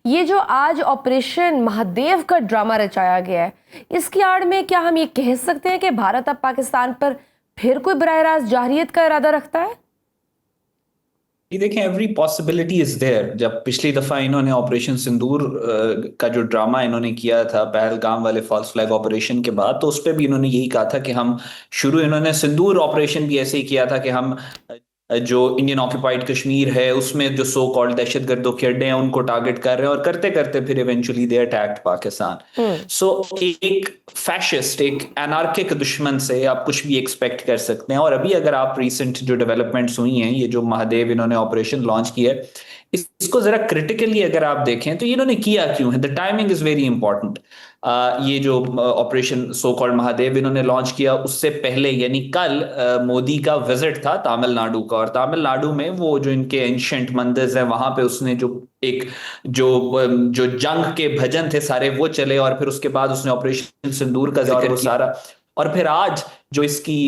ये जो आज ऑपरेशन महादेव का ड्रामा रचाया गया है, इसकी आड़ में क्या हम ये कह सकते हैं कि भारत अब पाकिस्तान पर फिर कोई बराह रास्त जारहियत का इरादा रखता है? ये देखें, एवरी पॉसिबिलिटी इज देयर। जब पिछली दफा इन्होंने ऑपरेशन सिंदूर का जो ड्रामा इन्होंने किया था पहलगाम वाले फॉल्स फ्लैग ऑपरेशन के बाद, तो उस पर भी इन्होंने यही कहा था कि हम शुरू इन्होंने सिंदूर ऑपरेशन भी ऐसे ही किया था कि हम जो इंडियन ऑक्यूपाइड कश्मीर है उसमें जो सो कॉल्ड दहशतगर्दों के अड्डे हैं उनको टारगेट कर रहे हैं, और करते करते फिर इवेंचुअली दे अटैक्ड पाकिस्तान। सो एक फैशिस्ट, एक एनार्किक दुश्मन से आप कुछ भी एक्सपेक्ट कर सकते हैं। और अभी अगर आप रिसेंट जो डेवलपमेंट्स हुई हैं, ये जो महादेव इन्होंने ऑपरेशन लॉन्च किया है, इसको जरा क्रिटिकली अगर आप देखें तो इन्होंने किया क्यों है। The timing is very important. ये जो ऑपरेशन सो कॉल्ड महादेव इन्होंने लॉन्च किया, उससे पहले यानी कल मोदी का विजिट था तमिलनाडु का, और तमिलनाडु में वो जो इनके एंशियंट मंदिर हैं वहां पे उसने जो एक जो जो जंग के भजन थे सारे वो चले, और फिर उसके बाद उसने ऑपरेशन सिंदूर का जिक्र किया सारा। और फिर आज जो इसकी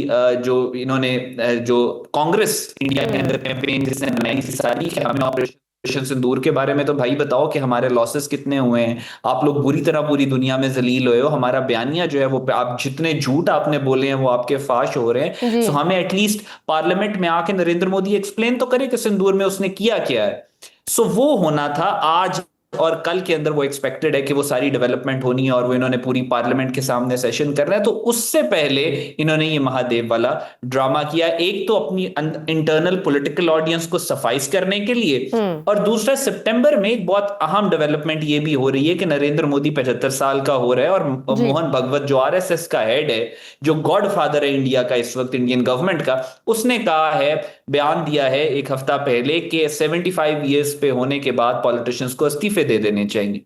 जो इन्होंने जो कांग्रेस इंडिया के अंदर कैंपेन जिसने बनाई थी सारी, कि हमें ऑपरेशन सिंदूर के बारे में तो भाई बताओ कि हमारे लॉसेस कितने हुए हैं, आप लोग बुरी तरह पूरी दुनिया में जलील हुए हो, हमारा बयानिया जो है वो आप जितने झूठ आपने बोले हैं वो आपके फाश हो रहे हैं। सो हमें एटलीस्ट पार्लियामेंट में आके नरेंद्र मोदी एक्सप्लेन तो करे कि सिंदूर में उसने किया क्या है। सो वो होना था आज और कल के अंदर, वो एक्सपेक्टेड है कि वो सारी डेवलपमेंट होनी है, और वो इन्होंने पूरी पार्लियामेंट के सामने सेशन कर रहे हैं। तो उससे पहले इन्होंने ये महादेव वाला ड्रामा किया, एक तो अपनी इंटरनल पॉलिटिकल ऑडियंस को सफाइज करने के लिए, और दूसरा सितंबर में एक बहुत अहम डेवलपमेंट ये भी हो रही है कि नरेंद्र मोदी 75 साल का हो रहा है, और मोहन भगवत जो आरएसएस का हेड है, जो गॉड फादर है इंडिया का इस वक्त, इंडियन गवर्नमेंट का, उसने कहा है, बयान दिया है एक हफ्ता पहले कि 75 ईयर्स पे होने के बाद पॉलिटिशियंस को इस्तीफे दे देने चाहिए।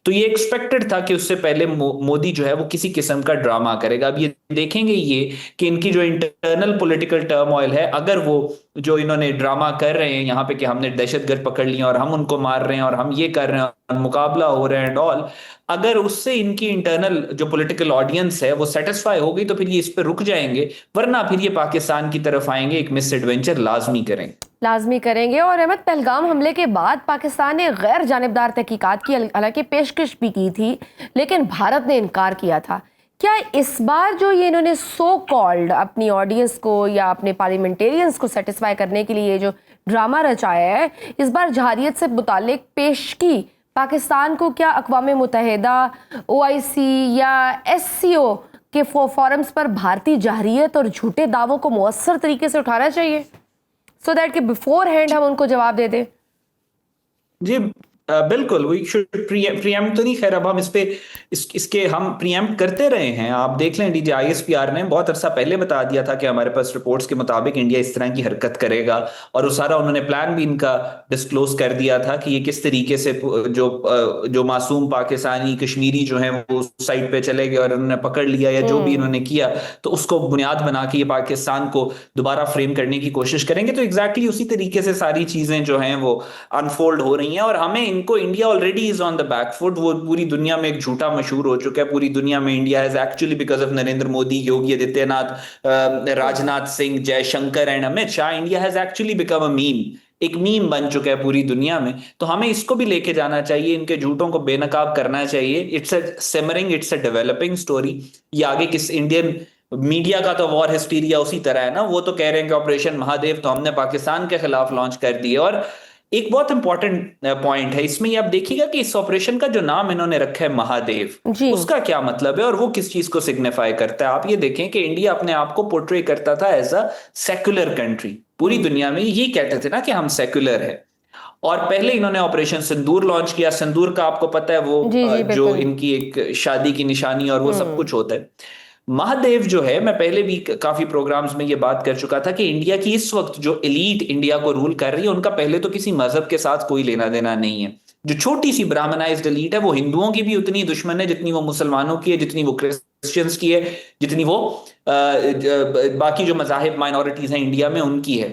तो ये एक्सपेक्टेड था कि उससे पहले मोदी जो है वो किसी किस्म का ड्रामा करेगा। अब ये देखेंगे ये कि इनकी जो इंटरनल पॉलिटिकल टर्मोइल है, अगर वो जो इन्होंने ड्रामा कर रहे हैं यहाँ पे कि हमने दहशतगर्द पकड़ लिए और हम उनको मार रहे हैं और हम ये कर रहे हैं और मुकाबला हो रहे हैं एंड ऑल, अगर उससे इनकी इंटरनल जो पॉलिटिकल ऑडियंस है वो सेटिस्फाई हो गई तो फिर ये इस पे रुक जाएंगे, वरना फिर ये पाकिस्तान की तरफ आएंगे, एक मिस एडवेंचर लाजमी करेंगे। और अहमद, पहलगाम हमले के बाद पाकिस्तान ने गैर जानिबदार तहकीकात की हालांकि पेशकश भी की थी, लेकिन भारत ने इनकार किया था। क्या इस बार जो ये इन्होंने सो कॉल्ड अपनी ऑडियंस को या अपने पार्लियामेंटेरियंस को सेटिस्फाई करने के लिए जो ड्रामा रचाया है, इस बार जारहियत से मुतालिक पेशगी पाकिस्तान को क्या अक़वाम मुत्तहिदा, OIC या SCO के फोरम्स पर भारतीय जारहियत और झूठे दावों को मौसर तरीके से उठाना चाहिए, सो दैट कि बिफोर हैंड हम उनको जवाब दे दें? जी बिल्कुल, वी शुड प्रीएम्प्ट तो नहीं, खैर अब हम इस पे इसके हम प्रीएम्प्ट करते रहे हैं। आप देख लें, DGISPR ने बहुत अरसा पहले बता दिया था कि हमारे पास रिपोर्ट्स के मुताबिक इंडिया इस तरह की हरकत करेगा, और वो सारा उन्होंने प्लान भी इनका डिस्क्लोज कर दिया था कि ये किस तरीके से जो मासूम पाकिस्तानी कश्मीरी जो है वो उस साइड पे चले गए और उन्होंने पकड़ लिया, या जो भी इन्होंने किया, तो उसको बुनियाद बना के ये पाकिस्तान को दोबारा फ्रेम करने की कोशिश करेंगे। तो एग्जैक्टली उसी तरीके से सारी चीजें जो हैं वो अनफोल्ड हो रही हैं, और हमें इनको, India already is on the back foot. वो पूरी दुनिया में एक झूठा मशहूर हो चुका है, पूरी दुनिया में India has actually because of Narendra Modi, Yogi Adityanath, Rajnath Singh, Jaishankar and Amit Shah, India has actually become a meme, एक मीम बन चुका है पूरी दुनिया में। तो हमें इसको भी लेके जाना चाहिए, इनके झूठों को बेनकाब करना चाहिए। It's a simmering, it's a developing story. ये आगे किस इंडियन मीडिया का तो वॉर हिस्टीरिया उसी तरह है ना, वो तो कह रहे हैं कि ऑपरेशन महादेव तो हमने पाकिस्तान के खिलाफ लॉन्च कर दिए। और एक बहुत इंपॉर्टेंट पॉइंट है इसमें, ये आप देखिएगा कि इस ऑपरेशन का जो नाम इन्होंने रखा है महादेव, उसका क्या मतलब है और वो किस चीज को सिग्निफाई करता है। आप ये देखें कि इंडिया अपने आप को पोर्ट्रे करता था एज अ सेक्युलर कंट्री, पूरी दुनिया में यही कहते थे ना कि हम सेक्युलर है। और पहले इन्होंने ऑपरेशन सिंदूर लॉन्च किया। सिंदूर का आपको पता है वो जो इनकी एक शादी की निशानी और वो सब कुछ होता है। महादेव जो है, मैं पहले भी काफी प्रोग्राम्स में ये बात कर चुका था कि इंडिया की इस वक्त जो एलीट इंडिया को रूल कर रही है, उनका पहले तो किसी मजहब के साथ कोई लेना देना नहीं है। जो छोटी सी ब्राह्मणाइज्ड एलीट है वो हिंदुओं की भी उतनी दुश्मन है जितनी वो मुसलमानों की है, जितनी वो क्रिश्चियंस की है, जितनी वो बाकी जो मजाहिब माइनॉरिटीज हैं इंडिया में उनकी है।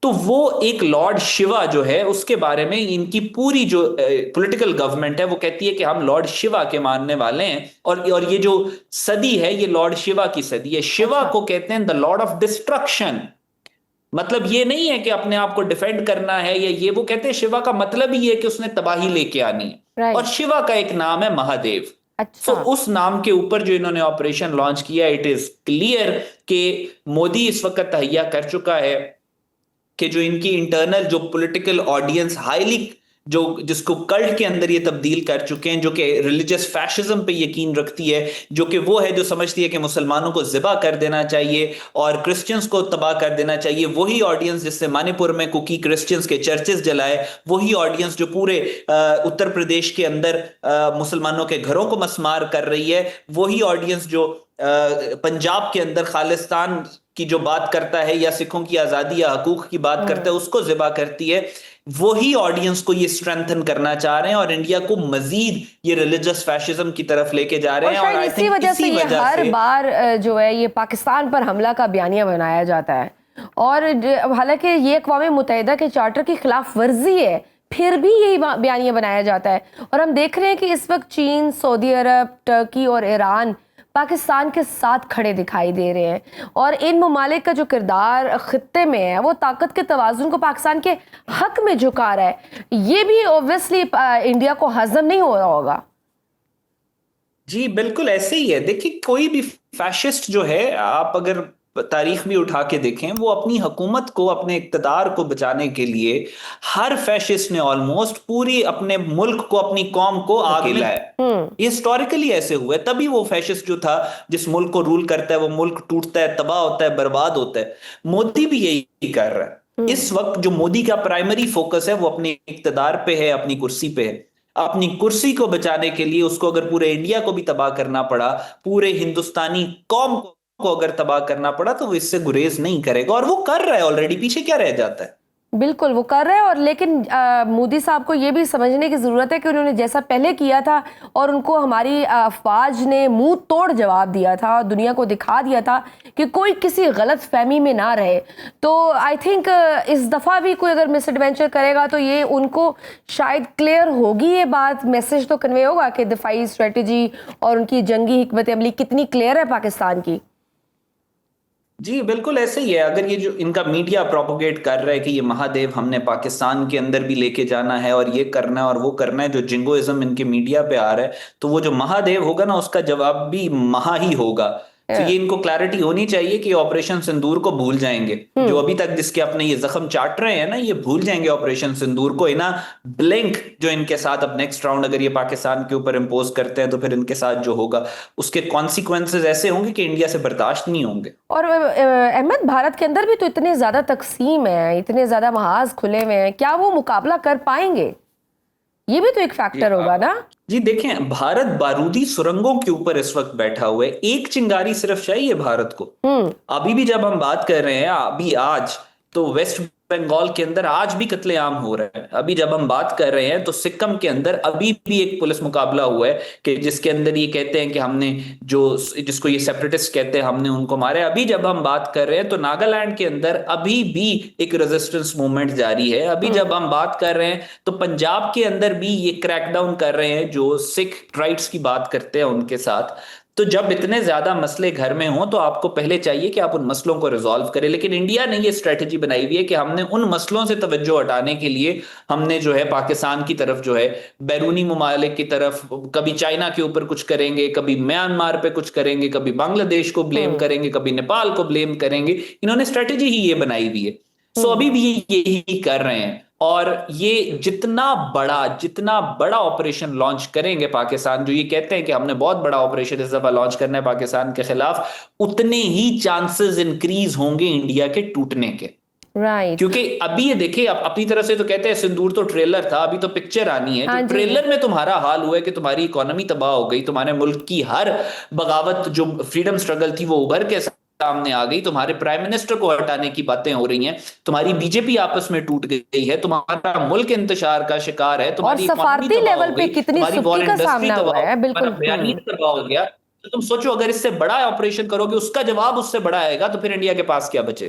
तो वो एक लॉर्ड शिवा जो है उसके बारे में इनकी पूरी जो पॉलिटिकल गवर्नमेंट है वो कहती है कि हम लॉर्ड शिवा के मानने वाले हैं, और ये जो सदी है ये लॉर्ड शिवा की सदी है। शिवा को कहते हैं द लॉर्ड ऑफ डिस्ट्रक्शन। मतलब ये नहीं है कि अपने आप को डिफेंड करना है या ये, वो कहते हैं शिवा का मतलब ही है कि उसने तबाही लेके आनी है। राइट। और शिवा का एक नाम है महादेव। तो अच्छा। उस नाम के ऊपर जो इन्होंने ऑपरेशन लॉन्च किया, इट इज क्लियर कि मोदी इस वक्त तहैया कर चुका है कि जो इनकी इंटरनल जो पॉलिटिकल ऑडियंस हाईली जो जिसको कल्ट के अंदर ये तब्दील कर चुके हैं, जो कि रिलीजियस फैशिज्म पे यकीन रखती है, जो कि वो है जो समझती है कि मुसलमानों को ज़िबा कर देना चाहिए और क्रिश्चियंस को तबाह कर देना चाहिए, वही ऑडियंस जिससे मणिपुर में कुकी क्रिश्चियंस के चर्चेस जलाए, वही ऑडियंस जो पूरे उत्तर प्रदेश के अंदर मुसलमानों के घरों को मसमार कर रही है, वही ऑडियंस जो पंजाब के अंदर खालिस्तान की जो बात करता है या सिखों की आजादी या हकूक की बात करता है उसको ज़िबा करती है, वही ऑडियंस को ये स्ट्रेंथन करना चाह रहे हैं और इंडिया को मजीद ये रिलीजियस फैशिज्म की तरफ लेके जा रहे हैं। और आई इसी थिंक वजह से इसी ये वजह हर से बार जो है ये पाकिस्तान पर हमला का बयानिया बनाया जाता है। और हालांकि ये अक़वाम मुत्तहिदा के चार्टर की खिलाफ वर्जी है, फिर भी यही बयानिया बनाया जाता है। और हम देख रहे हैं कि इस वक्त चीन, सऊदी अरब, टर्की और ईरान पाकिस्तान के साथ खड़े दिखाई दे रहे हैं। और इन ममालिक का जो किरदार खित्ते में है वो ताकत के तवाज़ुन को पाकिस्तान के हक में झुका रहा है। ये भी ऑब्वियसली इंडिया को हजम नहीं हो रहा होगा। जी बिल्कुल ऐसे ही है। देखिए कोई भी फैशिस्ट जो है, आप अगर तारीख भी उठा के देखें, वो अपनी हुकूमत को, अपने इक्तदार को बचाने के लिए हर फैशिस्ट ने ऑलमोस्ट पूरी अपने मुल्क को, अपनी कौम को आगे लाया। ये हिस्टोरिकली ऐसे हुआ है। तभी वो फैशिस्ट जो था, जिस मुल्क को रूल करता है वो मुल्क टूटता है, तबाह होता है, बर्बाद होता है। मोदी भी यही कर रहा है। इस वक्त जो मोदी का प्राइमरी फोकस है वो अपने इक्तदार पे है, अपनी कुर्सी पे है। अपनी कुर्सी को बचाने के लिए उसको अगर पूरे इंडिया को भी तबाह करना पड़ा, पूरे हिंदुस्तानी कौम को अगर तबाह करना पड़ा, तो वो इससे गुरेज नहीं करेगा। और वो कर रहा है ऑलरेडी, पीछे क्या रह जाता है। बिल्कुल वो कर रहे हैं। और लेकिन मोदी साहब को ये भी समझने की ज़रूरत है कि उन्होंने जैसा पहले किया था और उनको हमारी अफवाज ने मुंह तोड़ जवाब दिया था और दुनिया को दिखा दिया था कि कोई किसी गलत फहमी में ना रहे। तो आई थिंक इस दफ़ा भी कोई अगर मिस एडवेंचर करेगा तो ये उनको शायद क्लियर होगी, ये बात, मैसेज तो कन्वे होगा कि दिफाई स्ट्रेटजी और उनकी जंगी हिकमत अमली कितनी क्लियर है पाकिस्तान की। जी बिल्कुल ऐसे ही है। अगर ये जो इनका मीडिया प्रोपोगेट कर रहा है कि ये महादेव हमने पाकिस्तान के अंदर भी लेके जाना है और ये करना है और वो करना है, जो जिंगोइज्म इनके मीडिया पे आ रहा है, तो वो जो महादेव होगा ना उसका जवाब भी महा ही होगा। तो ये इनको क्लैरिटी होनी चाहिए कि ऑपरेशन सिंदूर को भूल जाएंगे। जो अभी तक जिसके अपने ये जख्म चाट रहे हैं ना, ये भूल जाएंगे ऑपरेशन सिंदूर को। ना ब्लिंक जो इनके साथ अब नेक्स्ट राउंड अगर ये पाकिस्तान के ऊपर इंपोज करते हैं, तो फिर इनके साथ जो होगा उसके कॉन्सिक्वेंसेज ऐसे होंगे कि इंडिया से बर्दाश्त नहीं होंगे। और अहमद, भारत के अंदर भी तो इतने ज्यादा तकसीम है, इतने ज्यादा महाज खुले हुए हैं, क्या वो मुकाबला कर पाएंगे? ये भी तो एक फैक्टर होगा ना। जी देखें, भारत बारूदी सुरंगों के ऊपर इस वक्त बैठा हुआ है। एक चिंगारी सिर्फ चाहिए भारत को। अभी भी जब हम बात कर रहे हैं, अभी आज तो वेस्ट बंगाल के अंदर आज भी कत्लेआम हो रहा है। अभी जब हम बात कर रहे हैं तो सिक्किम के अंदर अभी भी एक पुलिस मुकाबला हुआ है कि जिसके अंदर ये कहते हैं कि हमने जो जिसको ये सेपरेटिस्ट कहते हैं हमने उनको मारे। अभी जब हम बात कर रहे हैं तो नागालैंड के अंदर अभी भी एक रेजिस्टेंस मूवमेंट जारी है। अभी जब हम बात कर रहे हैं तो पंजाब के अंदर भी ये क्रैकडाउन कर रहे हैं जो सिख राइट्स की बात करते हैं उनके साथ। तो जब इतने ज्यादा मसले घर में हों तो आपको पहले चाहिए कि आप उन मसलों को रिजॉल्व करें। लेकिन इंडिया ने ये स्ट्रेटजी बनाई हुई है कि हमने उन मसलों से तवज्जो हटाने के लिए हमने जो है पाकिस्तान की तरफ जो है बैरूनी ममालिक की तरफ, कभी चाइना के ऊपर कुछ करेंगे, कभी म्यांमार पे कुछ करेंगे, कभी बांग्लादेश को ब्लेम करेंगे, कभी नेपाल को ब्लेम करेंगे। इन्होंने स्ट्रेटजी ही ये बनाई हुई है। सो अभी भी यही कर रहे हैं। और ये जितना बड़ा ऑपरेशन लॉन्च करेंगे पाकिस्तान, जो ये कहते हैं कि हमने बहुत बड़ा ऑपरेशन इस दफा लॉन्च करना है पाकिस्तान के खिलाफ, उतने ही चांसेस इंक्रीज होंगे इंडिया के टूटने के। राइट। क्योंकि अभी ये देखिए, अपनी तरफ से तो कहते हैं सिंदूर तो ट्रेलर था, अभी तो पिक्चर आनी है। हाँ तो ट्रेलर में तुम्हारा हाल हुआ है कि तुम्हारी इकोनॉमी तबाह हो गई, तुम्हारे मुल्क की हर बगावत जो फ्रीडम स्ट्रगल थी वो उभर के सामने आ गई, तुम्हारे प्राइम मिनिस्टर को हटाने की बातें हो रही हैं, तुम्हारी बीजेपी आपस में टूट गई है, तुम्हारा मुल्क इंतशार का शिकार है, और सफारती लेवल पे कितनी सुस्ती का सामना हुआ है। बिल्कुल हो गया। तो तुम सोचो अगर इससे बड़ा ऑपरेशन करोगे उसका जवाब उससे बड़ा आएगा, तो फिर इंडिया के पास क्या बचेगा?